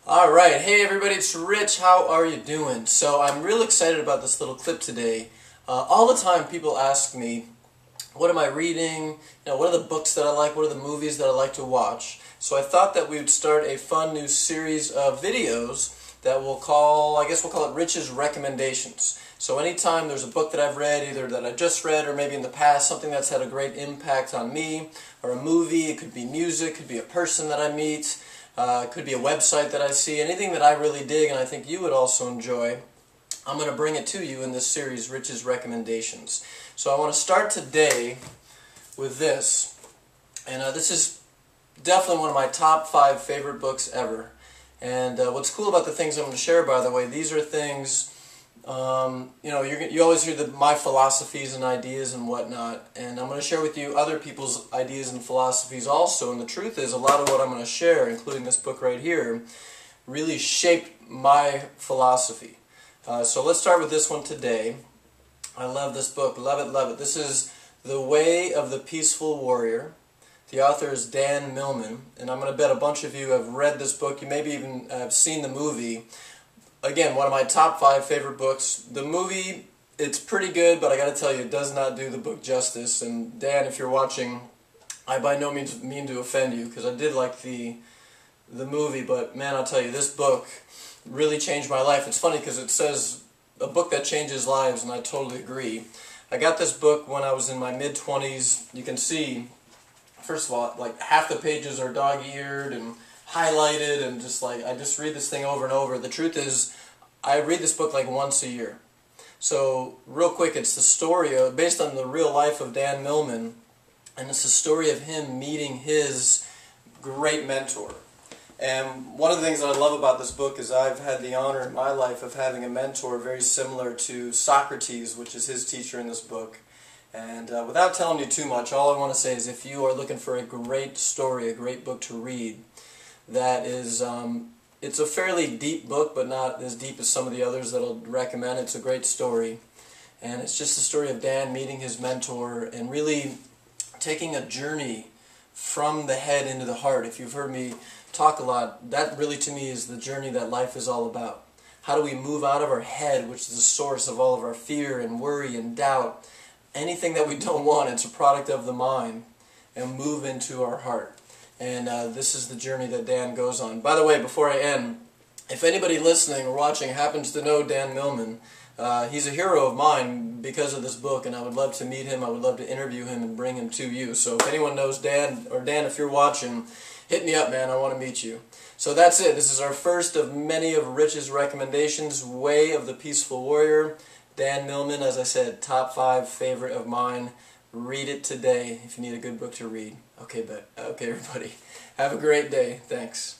Alright, hey everybody, it's Rich. How are you doing? So I'm real excited about this little clip today. All the time people ask me, what am I reading? What are the books that I like? What are the movies that I like to watch? So I thought that we would start a fun new series of videos that we'll call it Rich's Recommendations. So anytime there's a book that I've read, either that I just read or maybe in the past, something that's had a great impact on me, or a movie, it could be music, it could be a person that I meet, it could be a website that I see, anything that I really dig and I think you would also enjoy, I'm going to bring it to you in this series, Rich's Recommendations. So I want to start today with this, and this is definitely one of my top 5 favorite books ever. And what's cool about the things I'm going to share, by the way, these are things, you always hear my philosophies and ideas and whatnot, and I'm going to share with you other people's ideas and philosophies also, and the truth is a lot of what I'm going to share, including this book right here, really shaped my philosophy. So let's start with this one today. I love this book, love it, love it. This is The Way of the Peaceful Warrior. The author is Dan Millman, and I'm going to bet a bunch of you have read this book. You maybe even have seen the movie. Again, one of my top 5 favorite books. The movie, it's pretty good, but I got to tell you, it does not do the book justice. And Dan, if you're watching, I by no means mean to offend you, because I did like the movie, but man, I'll tell you, this book really changed my life. It's funny because it says a book that changes lives, and I totally agree. I got this book when I was in my mid-20s. You can see, first of all, like half the pages are dog-eared and highlighted, and I just read this thing over and over. The truth is, I read this book like once a year. So, real quick, it's the story based on the real life of Dan Millman, and it's the story of him meeting his great mentor. And one of the things that I love about this book is I've had the honor in my life of having a mentor very similar to Socrates, which is his teacher in this book. And without telling you too much, all I want to say is if you are looking for a great story, a great book to read, that is, it's a fairly deep book, but not as deep as some of the others that I'll recommend. It's a great story. And it's just the story of Dan meeting his mentor and really taking a journey from the head into the heart. If you've heard me talk a lot, that really to me is the journey that life is all about. How do we move out of our head, which is the source of all of our fear and worry and doubt, anything that we don't want, it's a product of the mind, and move into our heart. And this is the journey that Dan goes on. By the way, before I end, if anybody listening or watching happens to know Dan Millman, he's a hero of mine because of this book, and I would love to meet him. I would love to interview him and bring him to you. So if anyone knows Dan, or Dan, if you're watching, hit me up, man. I want to meet you. So that's it. This is our first of many of Rich's recommendations, Way of the Peaceful Warrior. Dan Millman, as I said, top 5 favorite of mine. Read it today if you need a good book to read. Okay, everybody. Have a great day. Thanks.